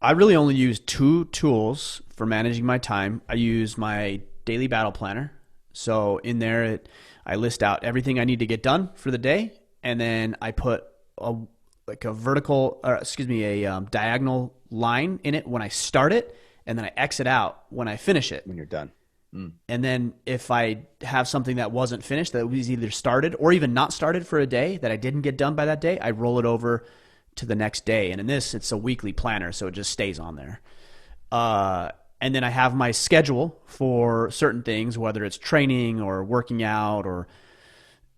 I really only use two tools for managing my time. I use my daily battle planner. So in there, I list out everything I need to get done for the day, and then I put a like a vertical, or excuse me, a diagonal line in it when I start it, and then I exit out when I finish it. when you're done. Mm. And then if I have something that wasn't finished, that was either started or even not started for a day that I didn't get done by that day, I roll it over to the next day. And in this, it's a weekly planner, so it just stays on there. And then I have my schedule for certain things, whether it's training or working out or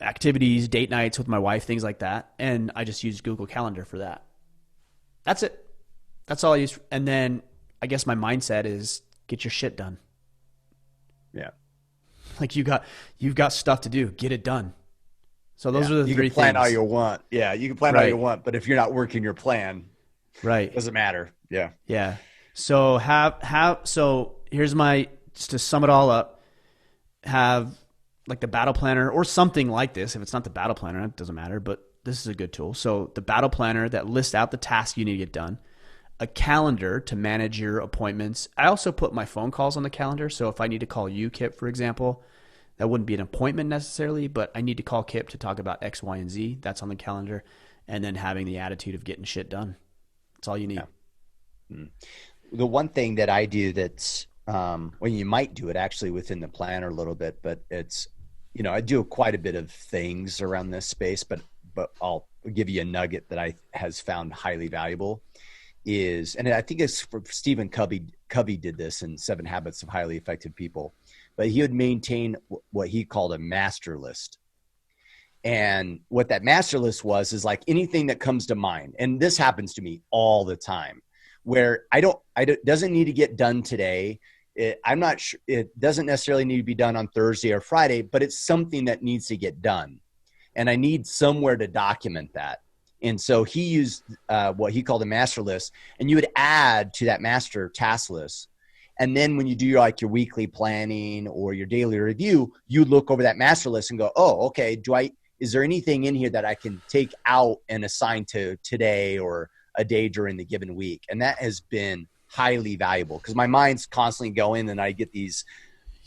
activities, date nights with my wife, things like that. And I just use Google Calendar for that. That's it. That's all I use. And then I guess my mindset is get your shit done. Yeah. Like you've got stuff to do. Get it done. So those Yeah. are the You three can plan all things. you want. Yeah. You can plan all Right. you want, but if you're not working your plan, it Right. doesn't matter. Yeah. Yeah. So so here's my, just to sum it all up, have like the battle planner or something like this. If it's not the battle planner, it doesn't matter, but this is a good tool. So the battle planner that lists out the tasks you need to get done, a calendar to manage your appointments. I also put my phone calls on the calendar. So if I need to call you, Kip, for example, that wouldn't be an appointment necessarily, but I need to call Kip to talk about X, Y, and Z. That's on the calendar. And then having the attitude of getting shit done. That's all you need. Yeah. Mm. The one thing that I do that's, well, you might do it actually within the planner a little bit, but it's, I do quite a bit of things around this space, but I'll give you a nugget that I has found highly valuable is, and I think it's for Stephen Covey. Covey did this in 7 Habits of Highly Effective People, but he would maintain what he called a master list. And what that master list is like anything that comes to mind. And this happens to me all the time where doesn't need to get done today. I'm not sure it doesn't necessarily need to be done on Thursday or Friday, but it's something that needs to get done. And I need somewhere to document that. And so he used what he called a master list, and you would add to that master task list. And then when you do your weekly planning or your daily review, you look over that master list and go, oh, okay, is there anything in here that I can take out and assign to today or a day during the given week? And that has been highly valuable because my mind's constantly going and I get these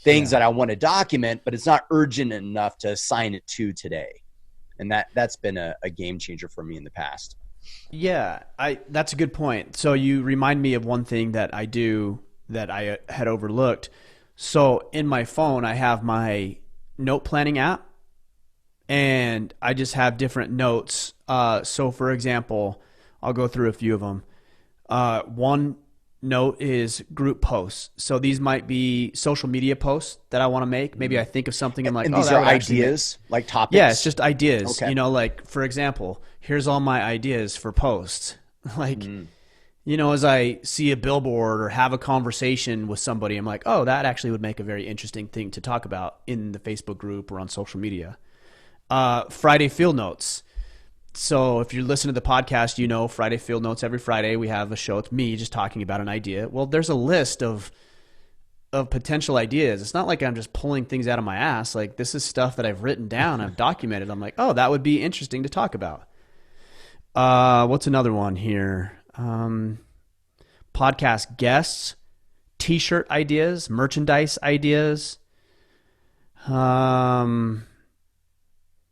things that I want to document, but it's not urgent enough to assign it to today. And that's been a game changer for me in the past. Yeah, that's a good point. So you remind me of one thing that I do that I had overlooked. So in my phone, I have my note planning app, and I just have different notes. So for example, I'll go through a few of them. One note is group posts. So these might be social media posts that I want to make. Maybe I think of something. I'm like, and oh, these that are would actually ideas, like topics? Yeah, it's just ideas. Okay. Like for example, here's all my ideas for posts. Like, as I see a billboard or have a conversation with somebody, I'm like, oh, that actually would make a very interesting thing to talk about in the Facebook group or on social media. Friday field notes. So if you listen to the podcast, Friday field notes, every Friday we have a show. It's me just talking about an idea. Well, there's a list of potential ideas. It's not like I'm just pulling things out of my ass. Like this is stuff that I've written down, I've documented. I'm like, oh, that would be interesting to talk about. What's another one here? Podcast guests, t-shirt ideas, merchandise ideas.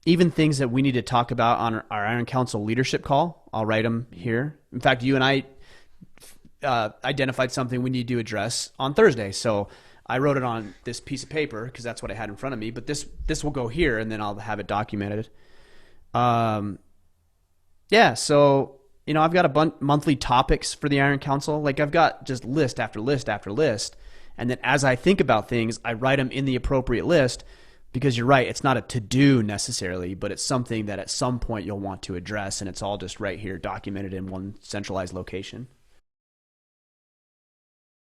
Even things that we need to talk about on our Iron Council leadership call. I'll write them here. In fact, you and I identified something we need to address on Thursday. So I wrote it on this piece of paper because that's what I had in front of me. But this will go here, and then I'll have it documented. Yeah, so I've got a monthly topics for the Iron Council. Like I've got just list after list after list. And then as I think about things, I write them in the appropriate list. Because you're right, it's not a to-do necessarily, but it's something that at some point you'll want to address, and it's all just right here documented in one centralized location.